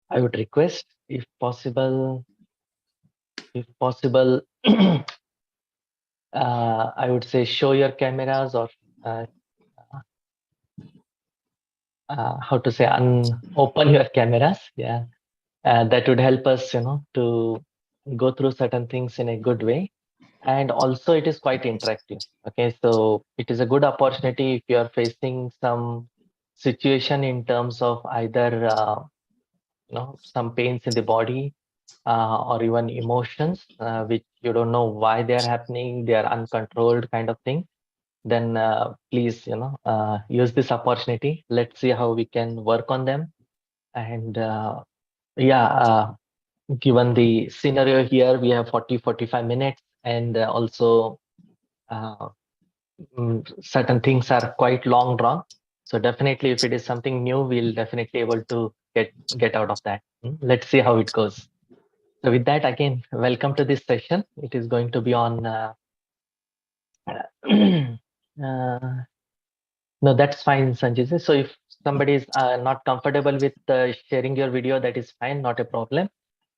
I would request, if possible, I would say show your cameras or uh, how to say open your cameras. Yeah, that would help us, to go through certain things in a good way. And also, it is quite interactive. Okay, so it is a good opportunity if you are facing some situation in terms of either some pains in the body or even emotions which you don't know why they are happening, they are uncontrolled kind of thing. Then please, use this opportunity. Let's see how we can work on them. And yeah, given the scenario here, we have 40-45 minutes, and also uh, certain things are quite long drawn. So definitely, if it is something new, we'll definitely able to get out of that. Let's see how it goes. So with that, again, welcome to this session. It is going to be on. Uh, no, that's fine, Sanjay ji. So if somebody is not comfortable with sharing your video, that is fine, not a problem.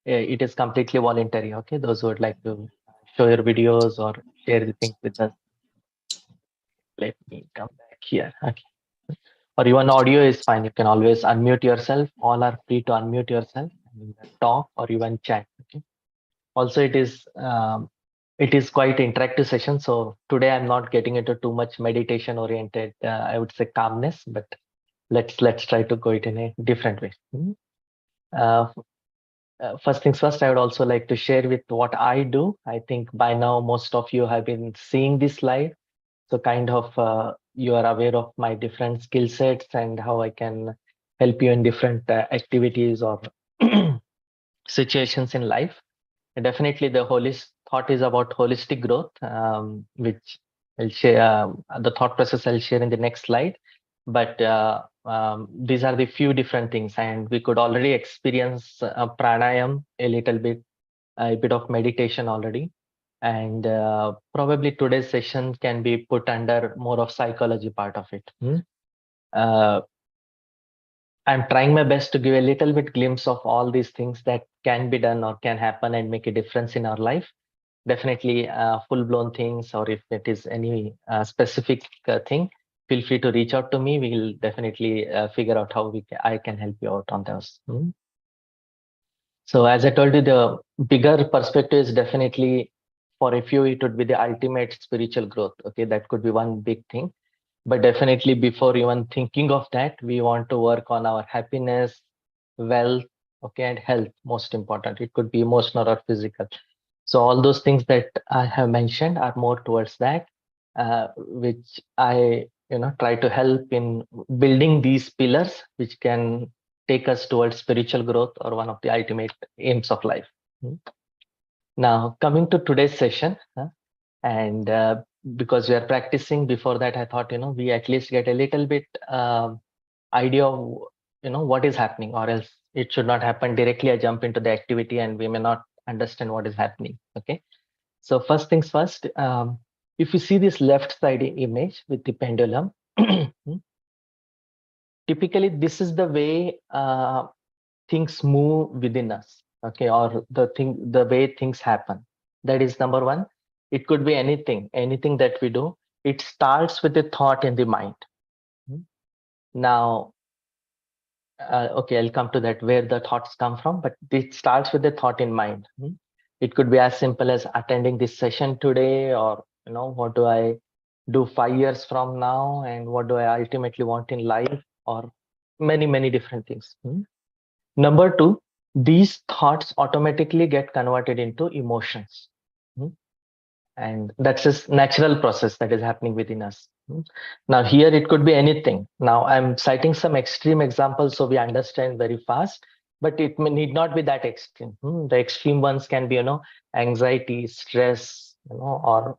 It is completely voluntary. Okay, those who would like to show your videos or share the things with us, let me come back here. Okay. Or even audio is fine. You can always unmute yourself. All are free to unmute yourself and talk or even chat. Okay. Also, it is quite interactive session. So today I'm not getting into too much meditation oriented. I would say calmness, but let's try to go it in a different way. Uh, First things first, I would also like to share with what I do. I think by now most of you have been seeing this slide, so kind of you are aware of my different skill sets and how I can help you in different activities or situations in life. And definitely, the holistic thought is about holistic growth, which I'll share. The thought process I'll share in the next slide. But these are the few different things, and we could already experience pranayam a bit of meditation already, and probably today's session can be put under more of psychology part of it. Uh, I'm trying my best to give a little bit glimpse of all these things that can be done or can happen and make a difference in our life. Definitely full blown things, or if it is any specific thing, feel free to reach out to me. We'll definitely figure out how I can help you out on those. So as I told you, the bigger perspective is definitely for a few, it would be the ultimate spiritual growth. Okay, that could be one big thing. But definitely before even thinking of that, we want to work on our happiness, wealth, okay, and health, most important. It could be emotional or physical. So all those things that I have mentioned are more towards that, which I try to help in building these pillars, which can take us towards spiritual growth or one of the ultimate aims of life. Hmm. Now coming to today's session, and because we are practicing before that, I thought we at least get a little bit idea of what is happening, or else it should not happen directly. I jump into the activity and we may not understand what is happening. Okay, so first things first, if you see this left side image with the pendulum, typically this is the way things move within us. Okay, or the way things happen. That is number one. It could be anything that we do. It starts with a thought in the mind. Hmm. Now, okay, I'll come to that where the thoughts come from, but it starts with a thought in mind. It could be as simple as attending this session today, or what do I do 5 years from now, and what do I ultimately want in life, or many different things. Number two, these thoughts automatically get converted into emotions. Hmm. And that's a natural process that is happening within us. Now here it could be anything. Now I'm citing some extreme examples so we understand very fast, but it need not be that extreme. The extreme ones can be anxiety, stress, or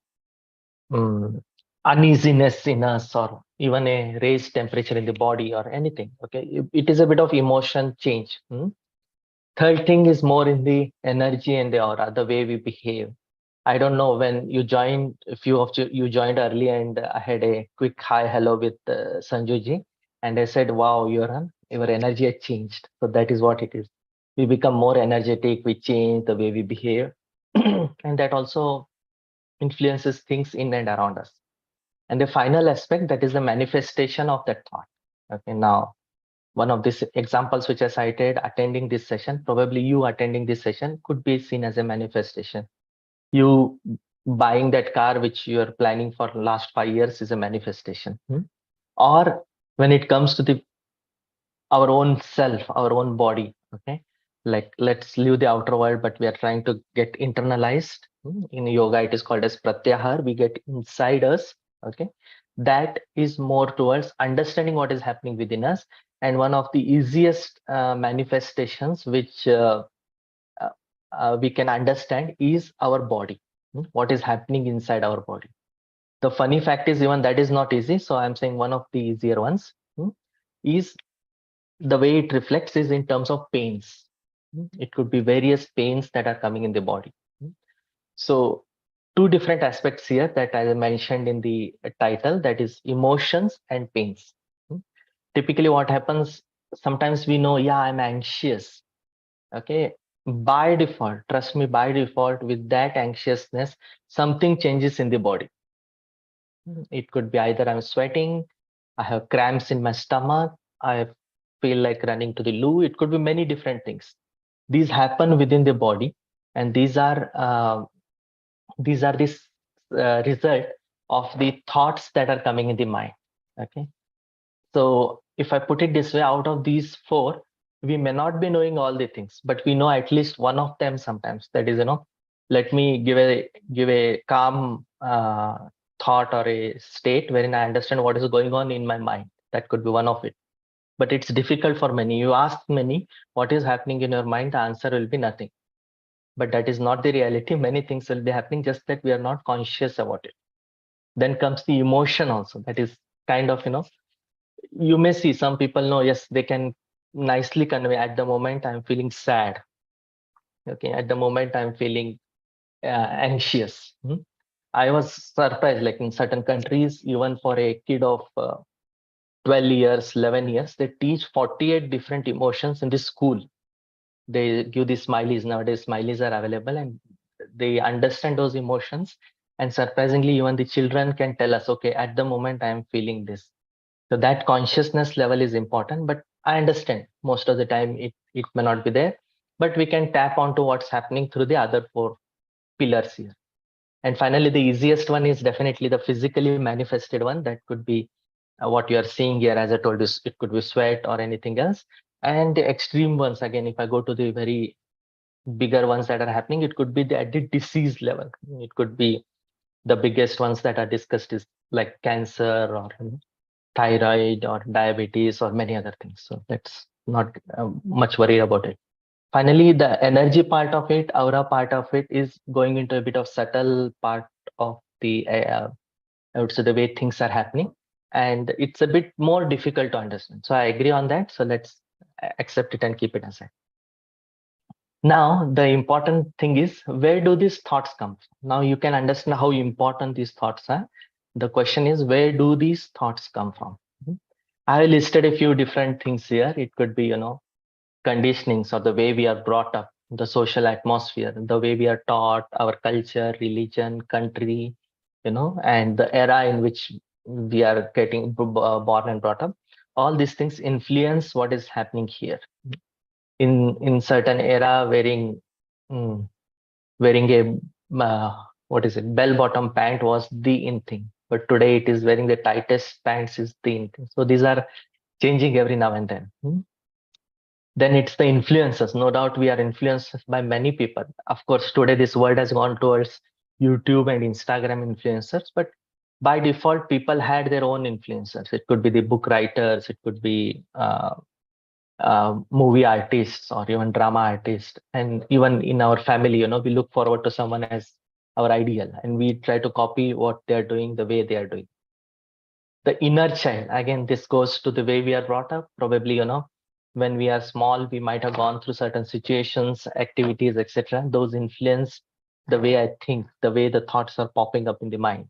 um, uneasiness in us, or even a raised temperature in the body, or anything. Okay, it is a bit of emotion change. Third thing is more in the energy and the aura, the way we behave. I don't know when you joined, a few of you joined early, and I had a quick hi hello with Sanju ji, and I said, "Wow, your energy has changed." So that is what it is. we become more energetic, we change the way we behave, and that also influences things in and around us. And the final aspect, that is the manifestation of that thought. Okay, now one of these examples which I cited, attending this session, probably you attending this session could be seen as a manifestation. You buying that car which you are planning for last 5 years is a manifestation. Or when it comes to the our own self, our own body. Okay, like let's leave the outer world, but we are trying to get internalized. In yoga, it is called as pratyahar. We get inside us. Okay, that is more towards understanding what is happening within us. And one of the easiest manifestations which uh, we can understand is our body. What is happening inside our body? The funny fact is, even that is not easy. So I'm saying one of the easier ones is the way it reflects is in terms of pains. It could be various pains that are coming in the body. So, two different aspects here that I mentioned in the title, that is emotions and pains. Typically, what happens sometimes we know, yeah, I'm anxious. Okay. By default, trust me, by default, with that anxiousness, something changes in the body. It could be either I'm sweating, I have cramps in my stomach, I feel like running to the loo. It could be many different things. These happen within the body, and these are this result of the thoughts that are coming in the mind. Okay, so if I put it this way, out of these four, we may not be knowing all the things, but we know at least one of them sometimes. That is, let me give a calm thought or a state wherein I understand what is going on in my mind. That could be one of it. But it's difficult for many. You ask many, what is happening in your mind? The answer will be nothing. But that is not the reality. Many things will be happening, just that we are not conscious about it. Then comes the emotion also. That is kind of, you may see some people know, yes, they can nicely convey, at the moment I'm feeling sad. Okay, at the moment I'm feeling anxious. I was surprised, like in certain countries, even for a kid of 12 years, 11 years, they teach 48 different emotions in the school. They give the smileys. Nowadays smileys are available, and they understand those emotions. And surprisingly, even the children can tell us, okay, at the moment I am feeling this. So that consciousness level is important, but I understand most of the time it may not be there, but we can tap onto what's happening through the other four pillars here. And finally, the easiest one is definitely the physically manifested one. That could be what you are seeing here. As I told you, it could be sweat or anything else. And the extreme ones, again, if I go to the very bigger ones that are happening, it could be at the disease level. It could be the biggest ones that are discussed is like cancer or thyroid or diabetes or many other things. So let's not much worry about it. Finally, the energy part of it, aura part of it, is going into a bit of subtle part of the I would say the way things are happening, and it's a bit more difficult to understand. So I agree on that. So let's accept it and keep it aside. Now, the important thing is, where do these thoughts come from? Now you can understand how important these thoughts are. The question is, where do these thoughts come from? I listed a few different things here. It could be, conditionings or the way we are brought up, the social atmosphere, the way we are taught, our culture, religion, country, and the era in which we are getting born and brought up. All these things influence what is happening here. In certain era, mm, wearing a what is it, bell bottom pant was the in thing, but today it is wearing the tightest pants is the in thing. So these are changing every now and then. Then it's the influencers. No doubt we are influenced by many people. Of course, today this world has gone towards YouTube and Instagram influencers, but by default, people had their own influencers. It could be the book writers, it could be movie artists or even drama artists. And even in our family, we look forward to someone as our ideal, and we try to copy what they're doing the way they are doing. The inner child, again, this goes to the way we are brought up. Probably, when we are small, we might have gone through certain situations, activities, etc. Those influence the way I think, the way the thoughts are popping up in the mind.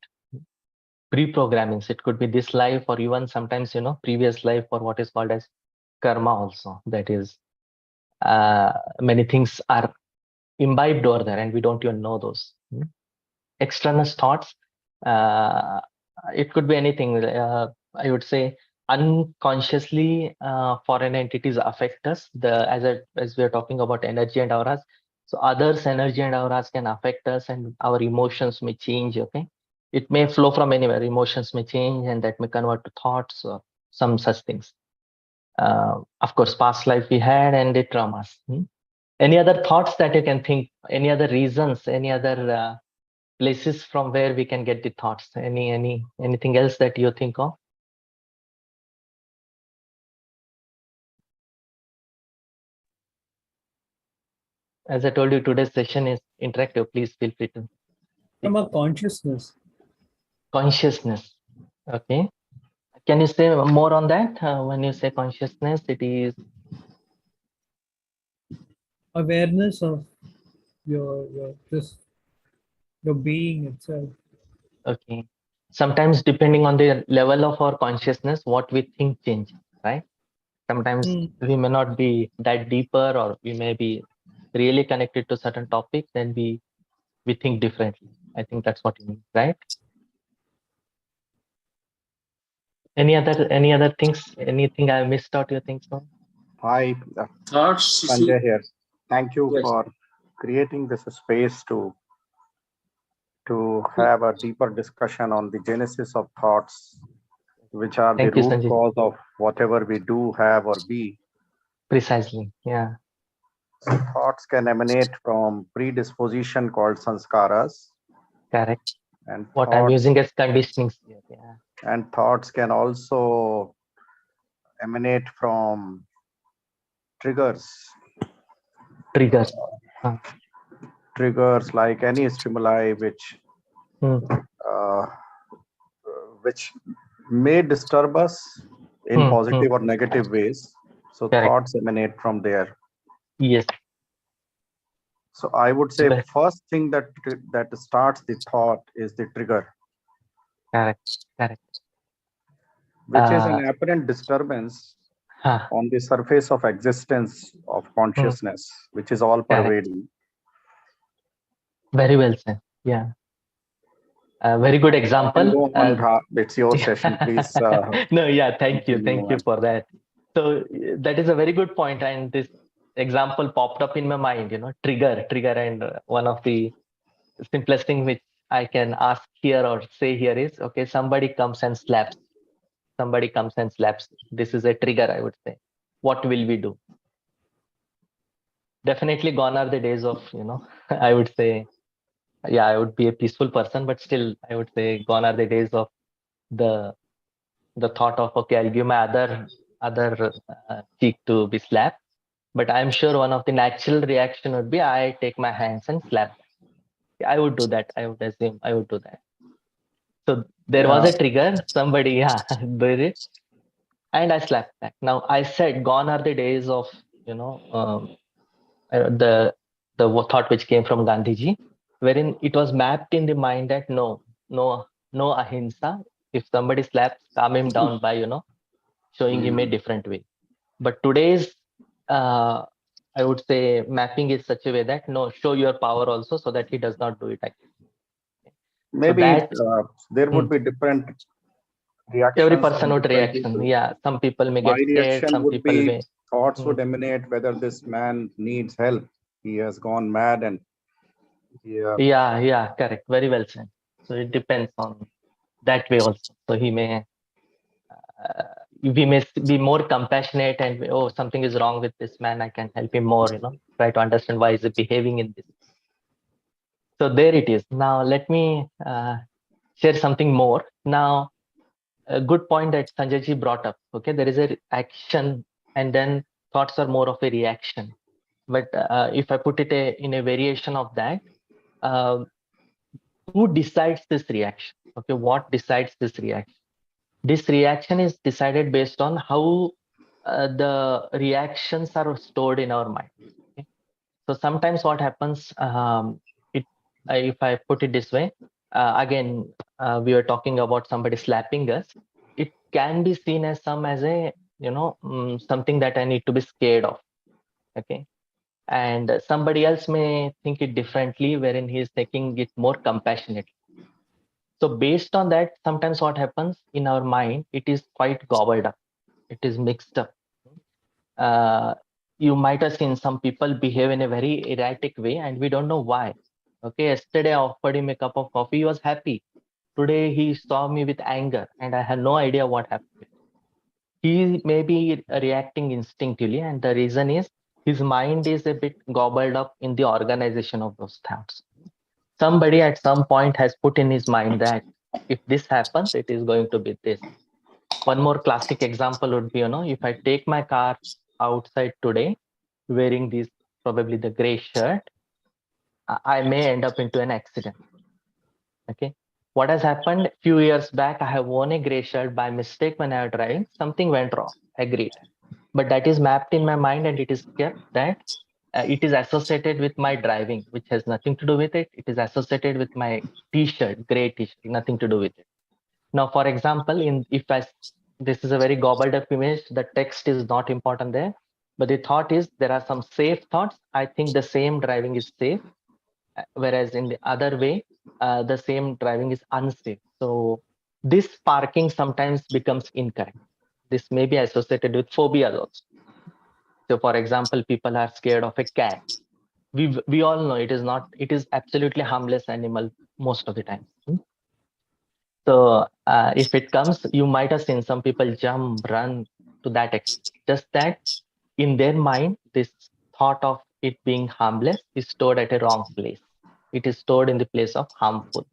Pre-programmings, it could be this life or even sometimes, previous life, or what is called as karma also. That is Many things are imbibed over there and we don't even know those. Extraneous thoughts, uh, it could be anything. I would say unconsciously foreign entities affect us. As we are talking about energy and auras, so others' energy and auras can affect us, and our emotions may change. Okay, it may flow from anywhere. Emotions may change, and that may convert to thoughts or some such things. Of course, past life we had and the traumas. Any other thoughts that you can think? Any other reasons? Any other places from where we can get the thoughts? Anything else that you think of? As I told you, today's session is interactive. Please feel free to speak From our up. consciousness. Consciousness. Okay. Can you say more on that? When you say consciousness, it is Awareness of your just your being itself. okay. Sometimes, depending on the level of our consciousness, what we think changes, right? Sometimes Hmm. we may not be that deeper, or we may be really connected to certain topics, then we think differently. I think that's what you mean, right? Any other things? Anything I missed out? You think so? Hi, Thoughts, Sanjay here. Thank you yes. for creating this space to have a deeper discussion on the genesis of thoughts, which are the Thank you, root Sanjay. cause of whatever we do, have, or be. Precisely. Yeah, So thoughts can emanate from predisposition called sanskaras, correct. and What I'm thoughts using as conditionings here. Yeah, and thoughts can also emanate from triggers. triggers. Uh, Triggers like any stimuli hmm, uh, which may disturb us in hmm. positive or negative ways. So Correct. thoughts emanate from there. Yes. So I would say Well, first thing that starts the thought is the trigger, correct. Correct. which is an Uh, apparent disturbance huh, on the surface of existence of hmm, consciousness, which is all correct. pervading. Very well said. Yeah. Very good I can example. go on. It's your session, please. No, yeah, thank you. Continue Thank you on. for that. So that is a very good point, and this example popped up in my mind, trigger, and one of the simplest thing which I can ask here or say here is, okay, somebody comes and slaps. Somebody comes and slaps. This is a trigger, I would say. What will we do? Definitely gone are the days of, I would say, yeah, I would be a peaceful person, but still, I would say gone are the days of the the thought of, okay, I'll give my other cheek to be slapped. But I'm sure one of the natural reaction would be I take my hands and slap. I would do that. I would assume I would do that. So there was Yeah, a trigger. Somebody, yeah, did it, and I slapped back. Now I said, gone are the days of you know the thought which came from Gandhiji, wherein it was mapped in the mind that no ahimsa. If somebody slaps, calm him down by showing him a mm, different way. But today's uh, I would say mapping is such a way that no, show your power also so that he does not do it again. So maybe that there hmm, would be different every reactions person from would different reaction. people. Yeah, some people may My get scared. reaction Some would people be may. thoughts Hmm, would emanate whether this man needs help. He has gone mad and yeah, yeah, correct. Very well said. So it depends on that way also. So uh, we may be more compassionate and oh, something is wrong with this man. I can help him more. Try to understand why is he behaving in this. So there it is. Now let me share something more. Now, a good point that Sanjay ji brought up. Okay, there is a action, and then thoughts are more of a reaction. But if I put it in a variation of that, uh, who decides this reaction? Okay, what decides this reaction? This reaction is decided based on how the reactions are stored in our mind. Okay? So sometimes what happens, it if I put it this way, again, we were talking about somebody slapping us. It can be seen as a something that I need to be scared of. Okay. And somebody else may think it differently, wherein he is taking it more compassionately. So based on that, sometimes what happens in our mind, it is quite gobbled up. It is mixed up. Uh, you might have seen some people behave in a very erratic way, and we don't know why. Okay, yesterday I offered him a cup of coffee. He was happy. Today he saw me with anger, and I had no idea what happened. He may be reacting instinctively, and the reason is his mind is a bit gobbled up in the organization of those thoughts. Somebody at some point has put in his mind that if this happens, it is going to be this. One more classic example would be, if I take my car outside today, wearing this probably the gray shirt, I may end up into an accident. Okay. What has happened? Few years back, I have worn a gray shirt by mistake when I was driving. Something went wrong. Agreed. But that is mapped in my mind and it is kept that it is associated with my driving, which has nothing to do with it. It is associated with my t-shirt, gray t-shirt, nothing to do with it. Now, for example, this is a very gobbled up image, the text is not important there, but the thought is there are some safe thoughts. I think the same driving is safe, whereas in the other way, the same driving is unsafe. So this parking sometimes becomes incorrect. This may be associated with phobias also. So, for example, people are scared of a cat. We all know it is absolutely harmless animal most of the time. So if it comes, you might have seen some people jump, run to that extent. Just that in their mind, this thought of it being harmless is stored at a wrong place. It is stored in the place of harmful.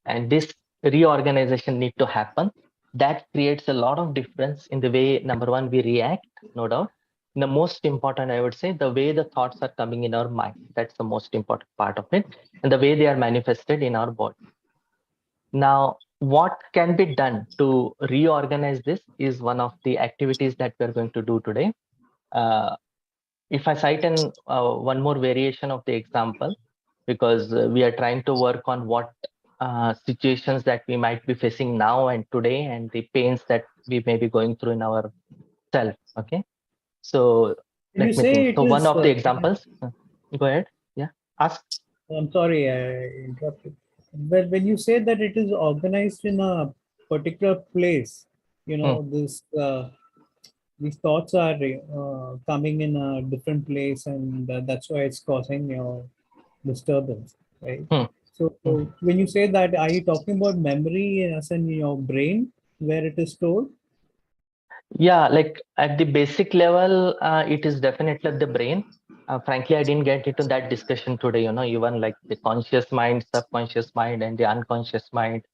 And this reorganization need to happen. That creates a lot of difference in the way, number one, we react, no doubt. The most important, I would say, the way the thoughts are coming in our mind. That's the most important part of it. And the way they are manifested in our body. Now, what can be done to reorganize this is one of the activities that we're going to do today. Uh, if I cite one more variation of the example, because we are trying to work on what situations that we might be facing now and today and the pains that we may be going through in our self. Okay. So When you let me think. say it So one is, of the examples, go ahead. Yeah. Ask. I'm sorry, I interrupted. But when you say that it is organized in a particular place, Hmm, these thoughts are coming in a different place, and that's why it's causing your disturbance, right? hmm, So hmm. when you say that, are you talking about memory as in your brain where it is stored? Yeah, like at the basic level, it is definitely the brain. Frankly, I didn't get into that discussion today, even like the conscious mind, subconscious mind, and the unconscious mind.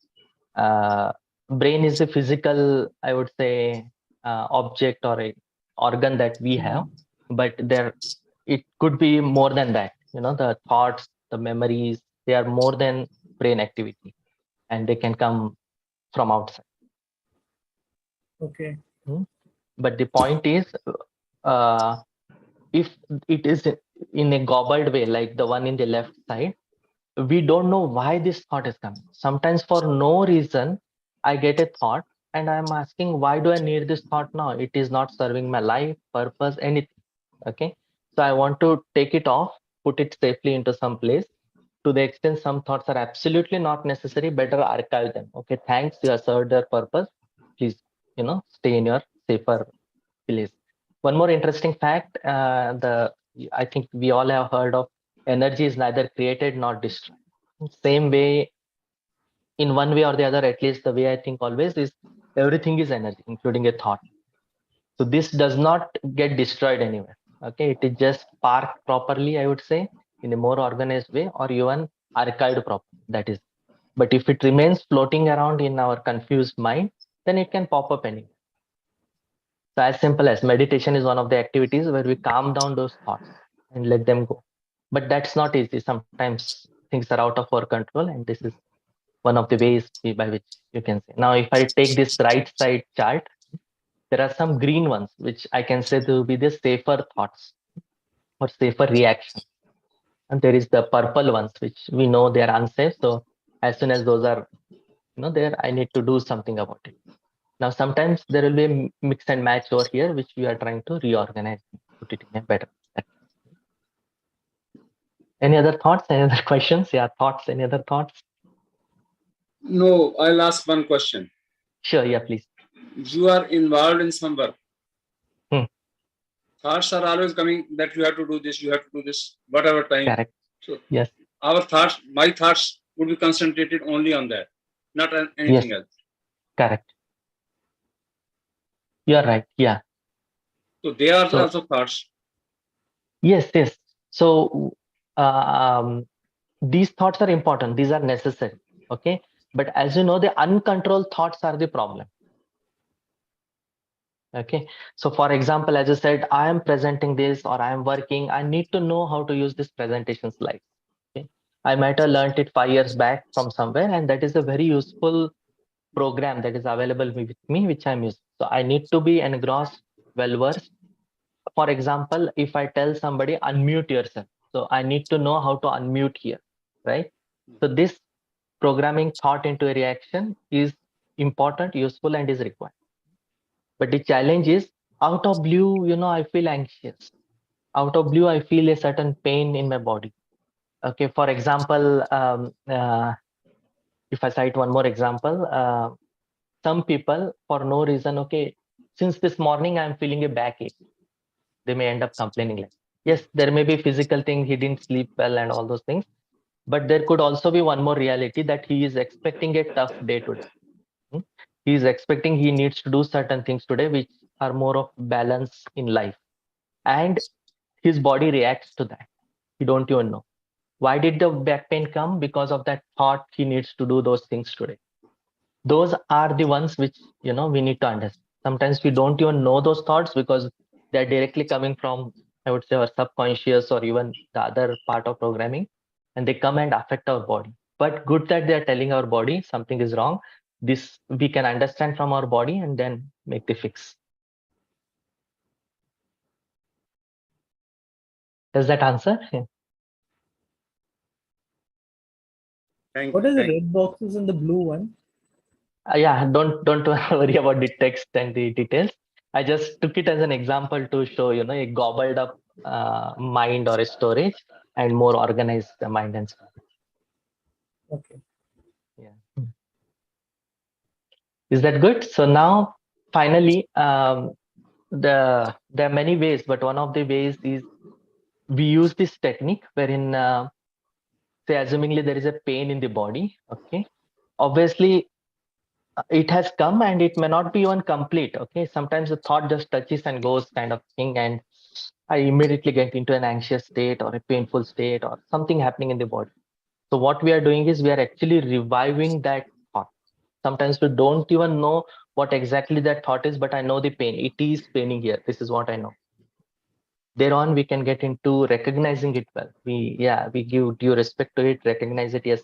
Uh, Brain is a physical, I would say, object or a organ that we have, but it could be more than that. The thoughts, the memories, they are more than brain activity, and they can come from outside. Okay. Hmm. But the point is, uh, if it is in a gobbled way, like the one in the left side, we don't know why this thought is coming. Sometimes, for no reason, I get a thought and I'm asking, why do I need this thought now? It is not serving my life, purpose, anything. Okay. So I want to take it off, put it safely into some place. To the extent some thoughts are absolutely not necessary, better archive them. Okay. Thanks. You have served their purpose. Please, stay in your safer place. One more interesting fact, I think we all have heard of energy is neither created nor destroyed. Same way, in one way or the other, at least the way I think always is everything is energy, including a thought. So this does not get destroyed anywhere. Okay, it is just parked properly, I would say, in a more organized way, or even archived properly. That is. But if it remains floating around in our confused mind, then it can pop up anywhere. So as simple as meditation is one of the activities where we calm down those thoughts and let them go. But that's not easy. Sometimes things are out of our control, and this is one of the ways by which you can say. Now, if I take this right side chart, there are some green ones, which I can say to be the safer thoughts or safer reaction. And there is the purple ones, which we know they are unsafe. So as soon as those are, there, I need to do something about it. Now, sometimes there will be a mix and match over here, which we are trying to reorganize, put it in a better. Any other thoughts? Any other questions? Yeah, thoughts. Any other thoughts? No, I'll ask one question. Sure. Yeah, please. You are involved in some work. Hmm. Thoughts are always coming that you have to do this, you have to do this, whatever time. Correct. So Yes. our thoughts, my thoughts would be concentrated only on that, not on anything else. Correct. You're right. Yeah. So they are So- also thoughts. Yes. Yes. So these thoughts are important. These are necessary. Okay. But as you know, the uncontrolled thoughts are the problem. Okay. So for example, as I said, I am presenting this or I am working. I need to know how to use this presentation slide. Okay. I might have learned it 5 years back from somewhere, and that is a very useful program that is available with me, which I'm using. So I need to be engrossed, well versed. For example, if I tell somebody unmute yourself, so I need to know how to unmute here, right? So this programming thought into a reaction is important, useful, and is required. But the challenge is out of blue, I feel anxious. Out of blue, I feel a certain pain in my body. Okay, for example, if I cite one more example, some people for no reason, okay, since this morning I'm feeling a backache, they may end up complaining like, yes, there may be physical thing, he didn't sleep well and all those things, but there could also be one more reality that he is expecting a tough day today. Hmm? He is expecting he needs to do certain things today which are more of balance in life, and his body reacts to that. You don't even know why did the back pain come, because of that thought he needs to do those things today. Those are the ones which we need to understand. Sometimes we don't even know those thoughts because they're directly coming from, I would say, our subconscious or even the other part of programming, and they come and affect our body. But good that they're telling our body something is wrong. This we can understand from our body and then make the fix. Does that answer? Thank What you. are the Thank you. red boxes and the blue one? Yeah, don't worry about the text and the details. I just took it as an example to show a gobbled up mind or a storage and more organized mind and stuff. Okay. Yeah. Is that good? So now finally, there are many ways, but one of the ways is we use this technique wherein say assumingly there is a pain in the body. Okay, obviously it has come and it may not be even complete. Okay, sometimes the thought just touches and goes kind of thing, and I immediately get into an anxious state or a painful state or something happening in the body. So what we are doing is we are actually reviving that thought. Sometimes we don't even know what exactly that thought is, but I know the pain, it is paining here, this is what I know. Thereon we can get into recognizing it well. We give due respect to it, recognize it. Yes,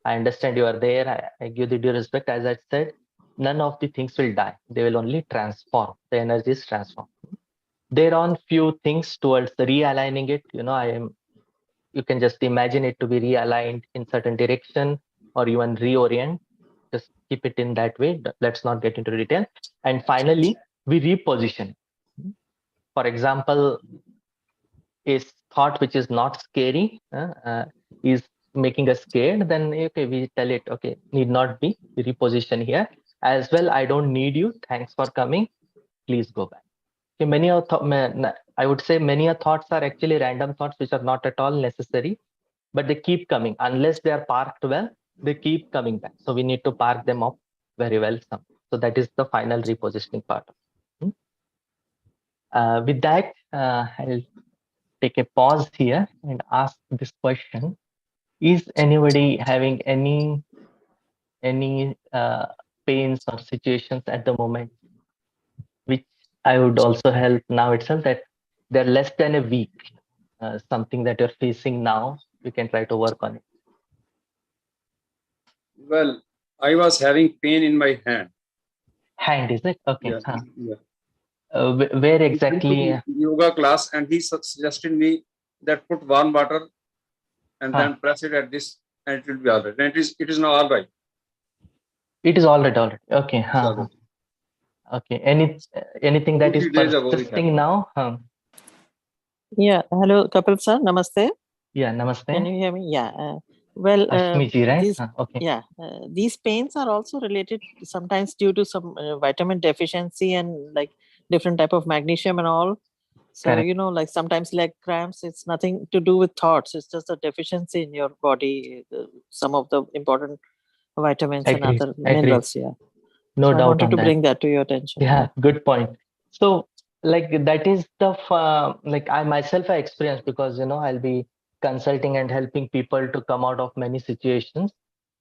I understand you are there. I give the due respect. As I said, none of the things will die. They will only transform. The energy is transformed. There are few things towards the realigning it. You can just imagine it to be realigned in certain direction or even reorient. Just keep it in that way. Let's not get into detail. And finally, we reposition. For example, a thought which is not scary is making us scared, then okay, we tell it, okay, need not be, reposition here as well. I don't need you. Thanks for coming. Please go back. Okay, I would say many a thoughts are actually random thoughts which are not at all necessary, but they keep coming unless they are parked well. They keep coming back. So we need to park them up very well. So that is the final repositioning part. Hmm. With that, I'll take a pause here and ask this question: is anybody having any pains or situations at the moment, which I would also help now itself, that they're less than a week, something that you're facing now, we can try to work on it. Well, I was having pain in my hand. Hand, is it? Okay. Yeah. Huh. Yeah. Where I exactly? went to yoga class and he suggested me that put warm water and then press it at this and it will be all right. And it is now all right. It is all right. Okay. All right. Okay. Anything that is 2 3 days ago it persisting happened. now? Yeah, hello, Kapil sir, namaste. Yeah, Can namaste. you hear me? Yeah. Well, Ashmi ji, right? these Okay, yeah these pains are also related sometimes due to some vitamin deficiency and like different type of magnesium and all. So correct. like sometimes leg cramps, it's nothing to do with thoughts. It's just a deficiency in your body, some of the important vitamins and Agreed, other agreed. minerals. Yeah. No So I doubt wanted on to that. bring that to your attention. Yeah, good point. So, like that is the like I myself I experienced because I'll be consulting and helping people to come out of many situations,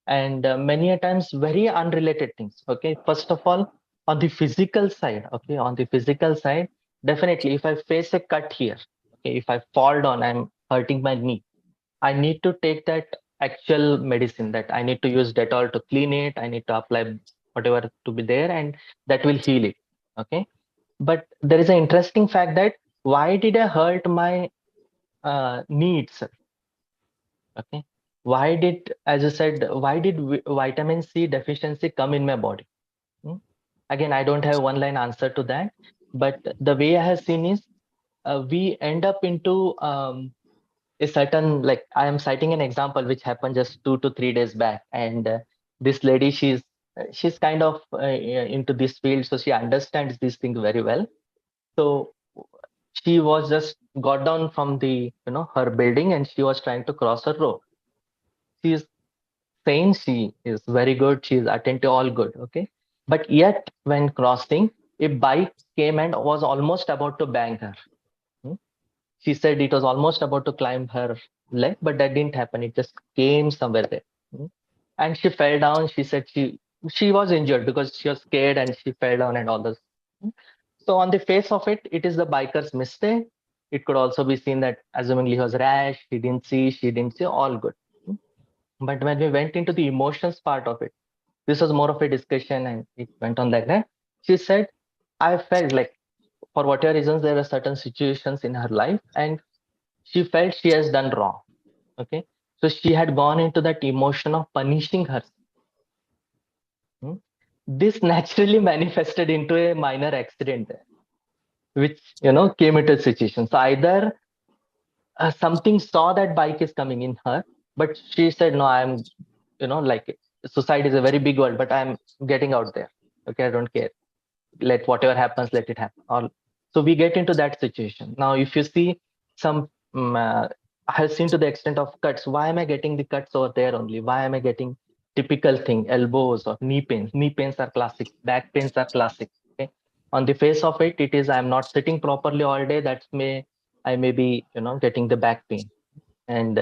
and many a times very unrelated things. Okay, first of all, on the physical side, definitely if I face a cut here, okay, if I fall down, I'm hurting my knee. I need to take that actual medicine that I need to use Dettol to clean it. I need to apply whatever to be there, and that will heal it. Okay. But there is an interesting fact that why did I hurt my knee itself? Okay. Why did, as I said, why did vitamin C deficiency come in my body? Hmm? Again, I don't have one line answer to that. But the way I have seen is we end up into a certain, like I am citing an example which happened just 2 to 3 days back, and this lady, she's kind of into this field, so she understands these things very well. So she was just got down from the her building, and she was trying to cross a road. She is saying she is very good, she is attentive, all good, okay, but yet when crossing, a bike came and was almost about to bang her. Hmm? She said it was almost about to climb her leg, but that didn't happen. It just came somewhere there. Mm. And she fell down. She said she was injured because she was scared and she fell down and all this. Mm. So on the face of it, it is the biker's mistake. It could also be seen that assumingly he was rash, she didn't see, all good. Mm. But when we went into the emotions part of it, this was more of a discussion and it went on like that. She said, I felt like for whatever reasons, there are certain situations in her life, and she felt she has done wrong. Okay. So she had gone into that emotion of punishing herself. Hmm. This naturally manifested into a minor accident there, which, came into a situation. So either something saw that bike is coming in her, but she said, no, I'm, like society is a very big world, but I'm getting out there. Okay. I don't care. Let whatever happens, let it happen. Or so we get into that situation. Now if you see some I have seen to the extent of cuts. Why am I getting the cuts over there only? Why am I getting typical thing, elbows or knee pains? Knee pains are classic, back pains are classic. Okay, on the face of it, it is I'm not sitting properly all day. I may be getting the back pain. And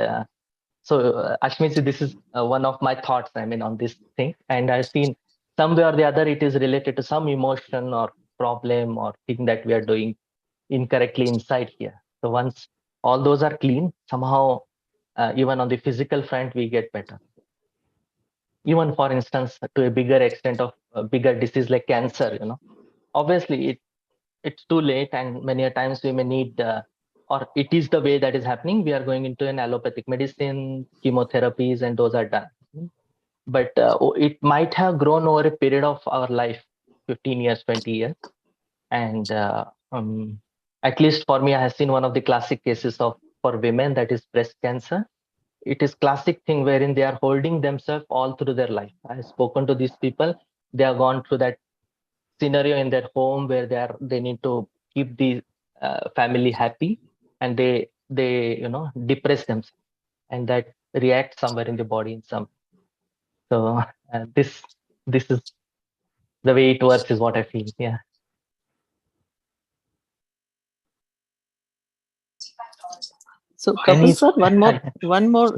Ashmi, this is one of my thoughts, I mean, on this thing. And I've seen some way or the other, it is related to some emotion or problem or thing that we are doing incorrectly inside here. So once all those are clean, somehow, even on the physical front, we get better. Even for instance, to a bigger extent of a bigger disease like cancer, obviously it's too late, and many a times we may need or it is the way that is happening, we are going into an allopathic medicine, chemotherapies, and those are done. But it might have grown over a period of our life, 15 years, 20 years. And at least for me, I have seen one of the classic cases of for women, that is breast cancer. It is classic thing wherein they are holding themselves all through their life. I have spoken to these people. They have gone through that scenario in their home where they need to keep the family happy, and they depress themselves, and that reacts somewhere in the body in some. So this is the way it works, is what I feel. Yeah. So Any Kapil sir, one more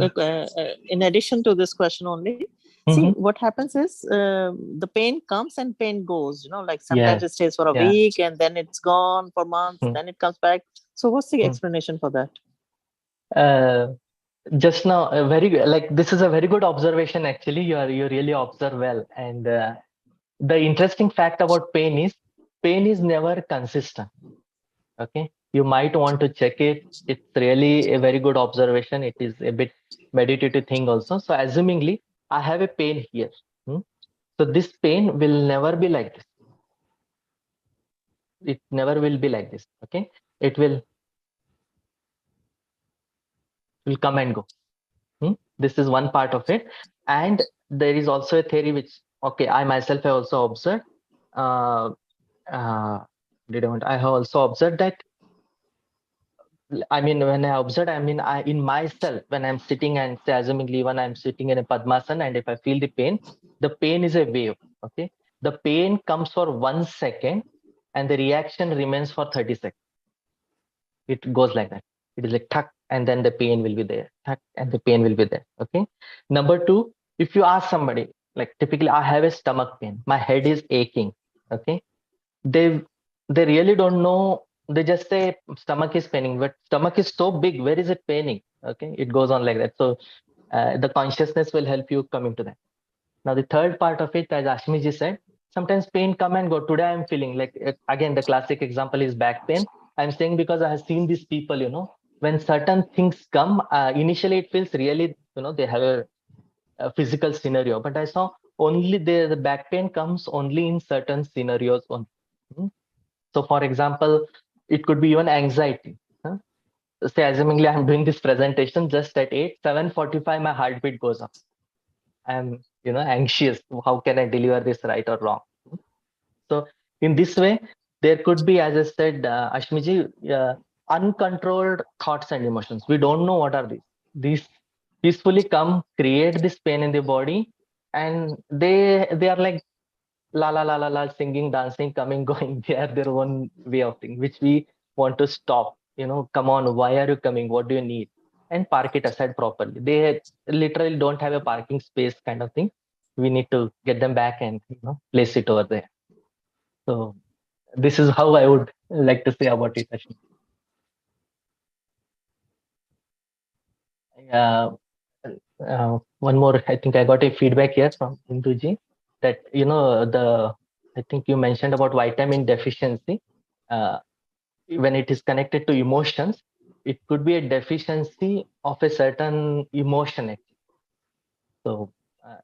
in addition to this question only. See, Mhm. what happens is the pain comes and pain goes. Like sometimes Yes. it stays for a Yeah. week and then it's gone for months, Mm. then it comes back. So what's the Mm. explanation for that? Uh, just now, like this is a very good observation. Actually, you really observe well. And the interesting fact about pain is never consistent. Okay, you might want to check it. It's really a very good observation. It is a bit meditative thing also. So assumingly, I have a pain here. Hmm? So this pain will never be like this. It never will be like this. Okay, it will will come and go. This is one part of it. And there is also a theory which, okay, I myself have also observed. Uh, I have also observed that, I mean, when I observe, I mean, in myself, when I'm sitting and say, assumingly, when I'm sitting in a Padmasana, and if I feel the pain is a wave. Okay. The pain comes for 1 second and the reaction remains for 30 seconds. It goes like that. It is like tuck, and then the pain will be there. Tuck, and the pain will be there. Okay. Number two, if you ask somebody, like typically, I have a stomach pain, my head is aching. Okay. They they really don't know. They just say stomach is paining, but stomach is so big. Where is it paining? Okay. It goes on like that. So the consciousness will help you come into that. Now, the third part of it, as Ashmi said, sometimes pain come and go. Today, I'm feeling like, again, the classic example is back pain. I'm saying because I have seen these people, when certain things come, initially it feels really, they have a physical scenario, but I saw only the back pain comes only in certain scenarios. So, for example, it could be even anxiety. Huh? Say, assumingly, I'm doing this presentation just at 7:45, my heartbeat goes up. I'm, anxious. How can I deliver this right or wrong? So in this way, there could be, as I said, Ashmiji, uncontrolled thoughts and emotions. We don't know what are these. These peacefully come, create this pain in the body, and they are like la la la la la, singing, dancing, coming, going. They are their own way of thing, which we want to stop. Come on, why are you coming? What do you need? And park it aside properly. They literally don't have a parking space kind of thing. We need to get them back and place it over there. So this is how I would like to say about it, Ashmi. Uh, One more, I think I got a feedback here from Induji that, I think you mentioned about vitamin deficiency. Uh, when it is connected to emotions, it could be a deficiency of a certain emotion. So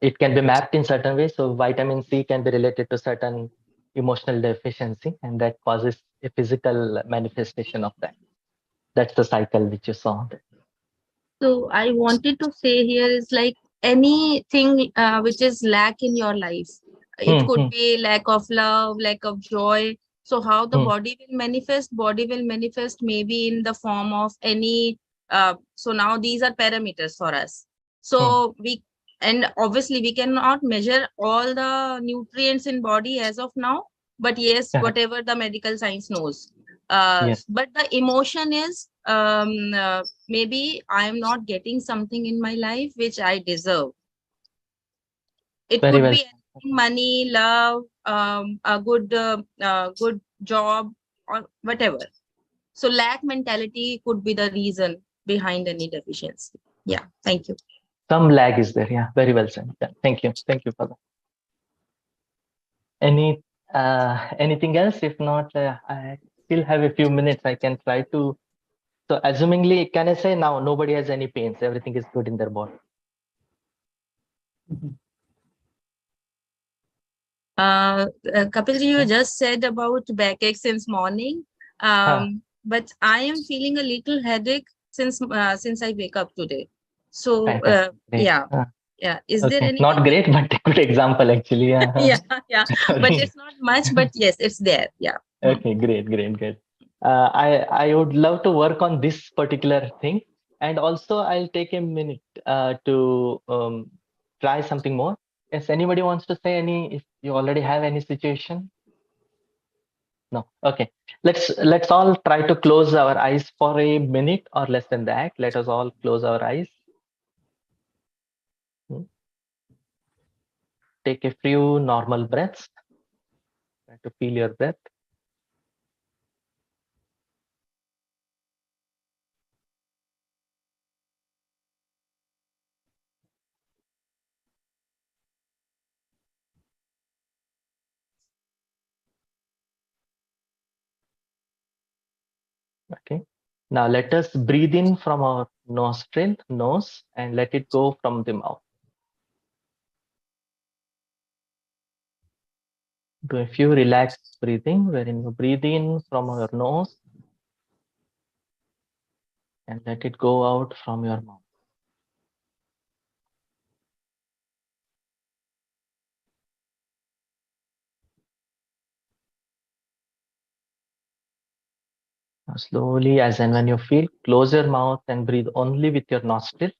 it can be mapped in certain ways. So vitamin C can be related to certain emotional deficiency, and that causes a physical manifestation of that. That's the cycle which you saw. So I wanted to say here is like anything which is lack in your life. It could Hmm, be lack of love, lack of joy. So how the hmm, body will manifest? Body will manifest maybe in the form of any. So now these are parameters for us. hmm. So and obviously we cannot measure all the nutrients in body as of now. But yes, Correct. whatever the medical science knows. Yes. But the emotion is maybe I am not getting something in my life which I deserve. It Very could well be said. anything, money, love, a good job, or whatever. So lack mentality could be the reason behind any deficiency. Yeah, thank you. Some lag is there. Yeah, very well said. Yeah, thank you. Thank you for that. Anything else? If not, I still have a few minutes. I can try to. So, assumingly, can I say now nobody has any pains? Everything is good in their body. Kapil, you just said about backache since morning. Huh. But I am feeling a little headache since I wake up today. So Fantastic. Great. yeah, yeah. Is there Okay. Not anything? great, but a good example actually. Yeah, yeah. But Sorry. it's not much. But yes, it's there. Yeah. Okay, great, great, great. I would love to work on this particular thing, and also I'll take a minute to try something more. If anybody wants to say any, if you already have any situation, no. Okay, let's all try to close our eyes for a minute or less than that. Let us all close our eyes. Hmm. Take a few normal breaths. Try to feel your breath. Okay. Now let us breathe in from our nose, and let it go from the mouth. Do a few relaxed breathing, wherein you breathe in from your nose and let it go out from your mouth. Now slowly, as and when you feel, close your mouth and breathe only with your nostril.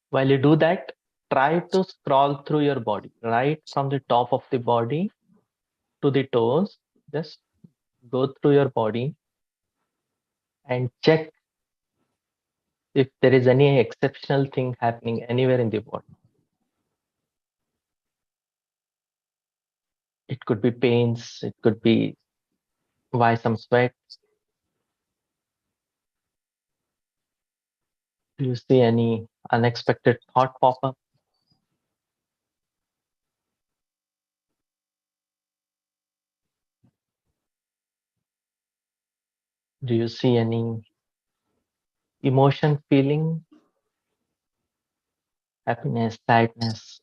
While you do that, try to scroll through your body, right from the top of the body to the toes. Just go through your body and check if there is any exceptional thing happening anywhere in the body. It could be pains, it could be why some sweat. Do you see any unexpected thought pop up? Do you see any emotion, feeling, happiness, sadness?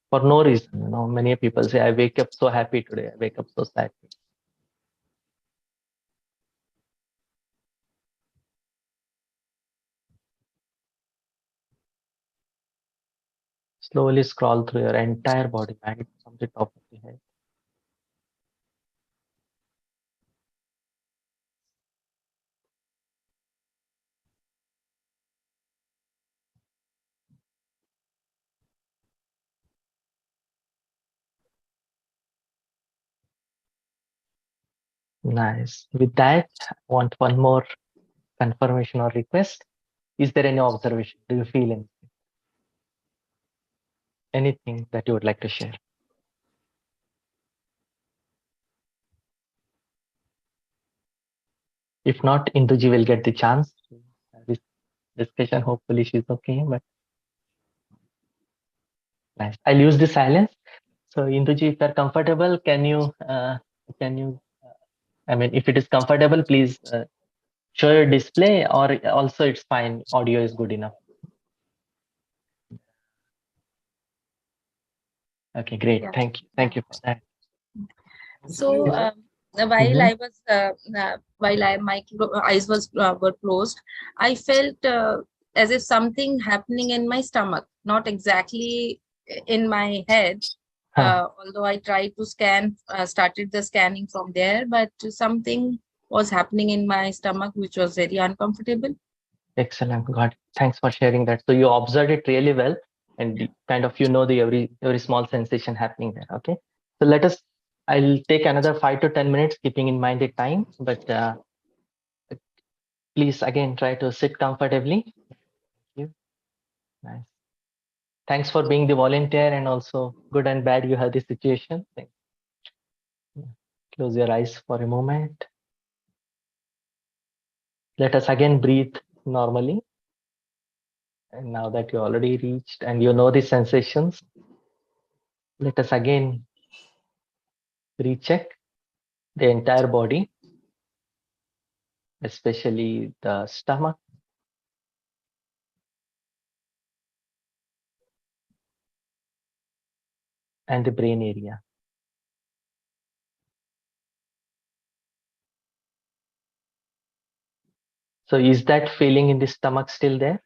For no reason, many people say, I wake up so happy today, I wake up so sad. Slowly scroll through your entire body, right from the top of the head. Nice. With that, I want one more confirmation or request. Is there any observation? Do you feel anything that you would like to share? If not, Induji will get the chance to have this discussion. Hopefully she's okay, but nice. I'll use the silence. So Induji, if you're comfortable, can you, I mean, if it is comfortable, please show your display, or also it's fine. Audio is good enough. Okay, great. Yeah. Thank you. Thank you for that. So while my eyes were closed, I felt as if something happening in my stomach, not exactly in my head. Although I tried to started the scanning from there, but something was happening in my stomach, which was very uncomfortable. Excellent. Got it. Thanks for sharing that. So you observed it really well, and kind of the every small sensation happening there. Okay. So I'll take another 5 to 10 minutes, keeping in mind the time. But please again try to sit comfortably. Thank you. Nice. Thanks for being the volunteer, and also good and bad you have the situation. Thanks. Close your eyes for a moment. Let us again breathe normally. And now that you already reached and you know the sensations, let us again recheck the entire body, especially the stomach and the brain area. So is that feeling in the stomach still there?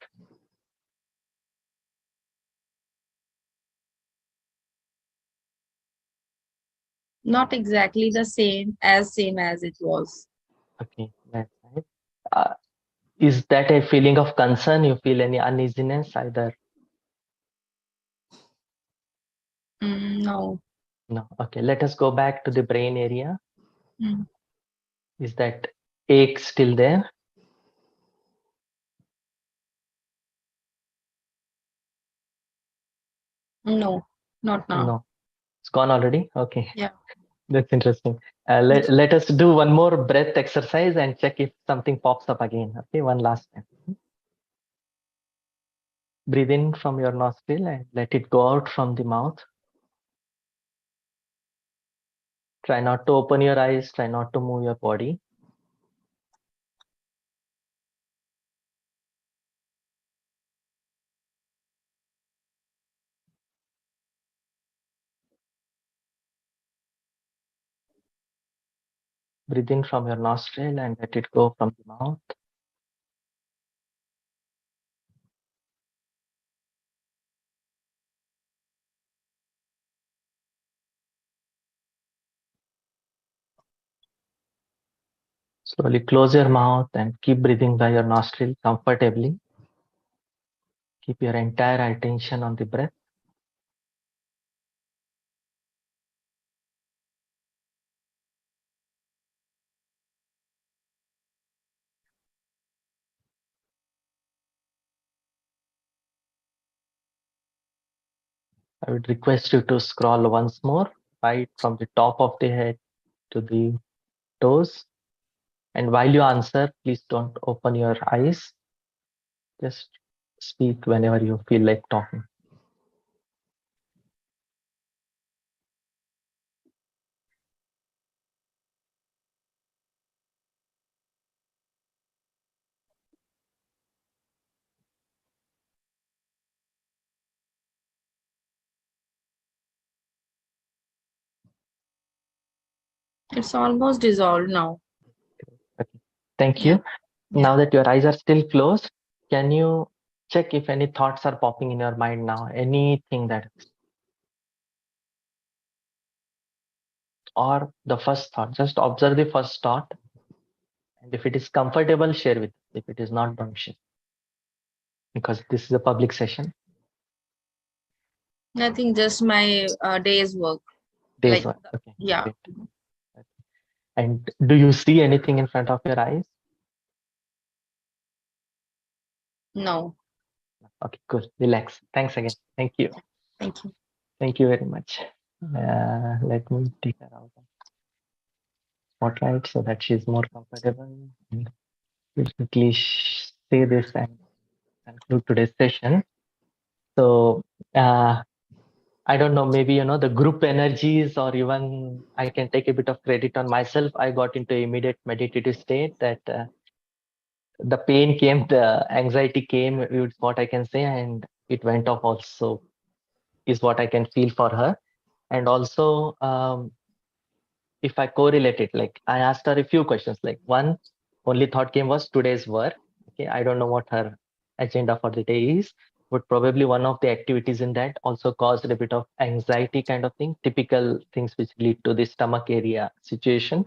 Not exactly the same as it was. Okay, that's right. Is that a feeling of concern? You feel any uneasiness either? No. No. Okay, let us go back to the brain area. Mm. Is that ache still there? No, not now. No, it's gone already. Okay, Yeah. that's interesting. Let us do one more breath exercise and check if something pops up again. Okay, one last time. Breathe in from your nostril and let it go out from the mouth. Try not to open your eyes. Try not to move your body. breathe in from your nostril and let it go from the mouth. Slowly close your mouth and keep breathing by your nostril comfortably. Keep your entire attention on the breath. I would request you to scroll once more, right from the top of the head to the toes. And while you answer, please don't open your eyes. Just speak whenever you feel like talking. It's almost dissolved now. Okay. Thank Yeah. you. Now that your eyes are still closed, can you check if any thoughts are popping in your mind now? Anything that, or the first thought, just observe the first thought. And if it is comfortable, share with us. If it is not, don't share. Because this is a public session. Nothing, just my day's work. Days Like, one. Okay. yeah. Great. And do you see anything in front of your eyes? No. Okay, cool. Relax. Thanks again. Thank you. Thank you. Thank you very much. Let me take her out of spotlight so that she's more comfortable. And we'll quickly say this and conclude today's session. So I don't know, maybe the group energies, or even I can take a bit of credit on myself. I got into immediate meditative state that the pain came, the anxiety came, is what I can say, and it went off also, is what I can feel for her. And also, if I correlate it, like I asked her a few questions, like one only thought came was today's work. Okay, I don't know what her agenda for the day is, but probably one of the activities in that also caused a bit of anxiety kind of thing, typical things which lead to the stomach area situation.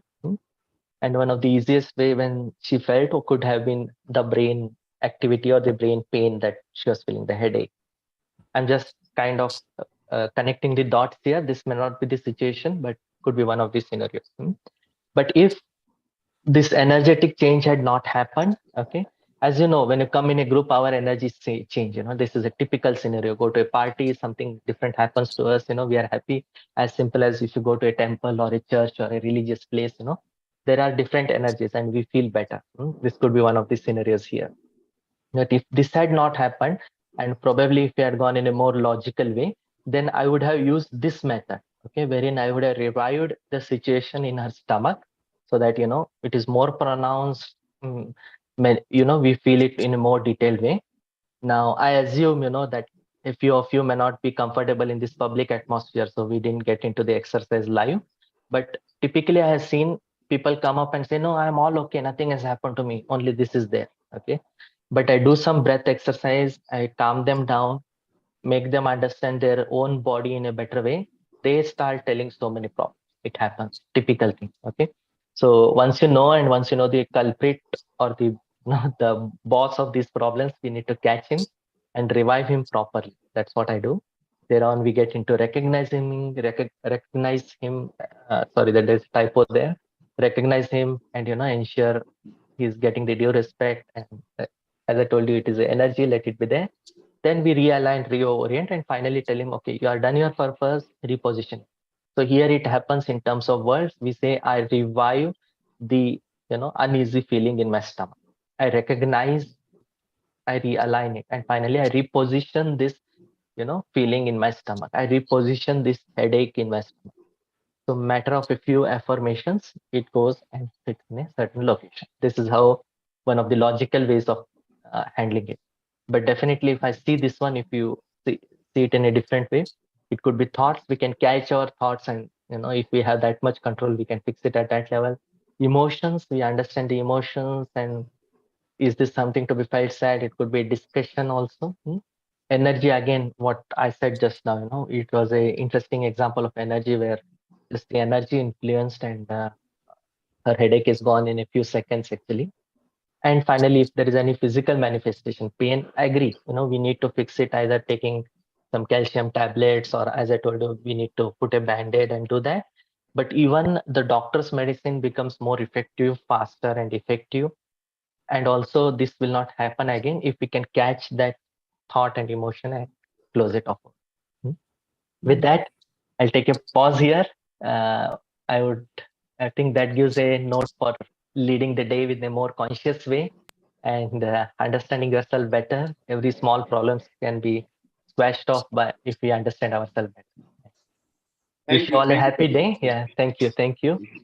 And one of the easiest way when she felt or could have been the brain activity or the brain pain that she was feeling, the headache. I'm just kind of connecting the dots here. This may not be the situation, but could be one of these scenarios. But if this energetic change had not happened, okay, as you know, when you come in a group, our energies change. This is a typical scenario. Go to a party, something different happens to us. We are happy. As simple as if you go to a temple or a church or a religious place, there are different energies and we feel better. This could be one of the scenarios here. That if this had not happened, and probably if we had gone in a more logical way, then I would have used this method, okay, wherein I would have revived the situation in her stomach so that it is more pronounced. We feel it in a more detailed way. Now I assume that a few of you may not be comfortable in this public atmosphere, so we didn't get into the exercise live. But typically I have seen people come up and say, no, I'm all okay, nothing has happened to me, only this is there. Okay, but I do some breath exercise, I calm them down, make them understand their own body in a better way. They start telling so many problems. It happens, typical thing. Okay, so once you know, and once you know the culprit or the the boss of these problems, we need to catch him and revive him properly. That's what I do. Thereon we get into recognizing recognize him. Sorry, that there's a typo there. Recognize him and ensure he's getting the due respect. And as I told you, it is the energy. Let it be there. Then we realign, reorient, and finally tell him, okay, you are done your purpose, reposition. So here it happens in terms of words. We say, I revive the uneasy feeling in my stomach. I recognize, I realign it, and finally I reposition this feeling in my stomach. I reposition this headache in my stomach. So matter of a few affirmations, it goes and sits in a certain location. This is how one of the logical ways of handling it. But definitely, if I see this one, if you see it in a different way, it could be thoughts. We can catch our thoughts, and if we have that much control, we can fix it at that level. emotions, we understand the emotions, and is this something to be felt sad? It could be a discussion also. Energy, again, what I said just now, it was a interesting example of energy where just the energy influenced, and her headache is gone in a few seconds actually. And finally, if there is any physical manifestation, pain, I agree, we need to fix it, either taking some calcium tablets, or as I told you, we need to put a band-aid and do that. But even the doctor's medicine becomes more effective, faster and effective. And also this will not happen again if we can catch that thought and emotion and close it off. With that, I'll take a pause here. Uh, I would, I think that gives a note for leading the day with a more conscious way, and understanding yourself better. Every small problems can be squashed off by if we understand ourselves better. Wish Thank you you. all a Thank you, happy Kapil. day. Yeah, thank you. Thank you.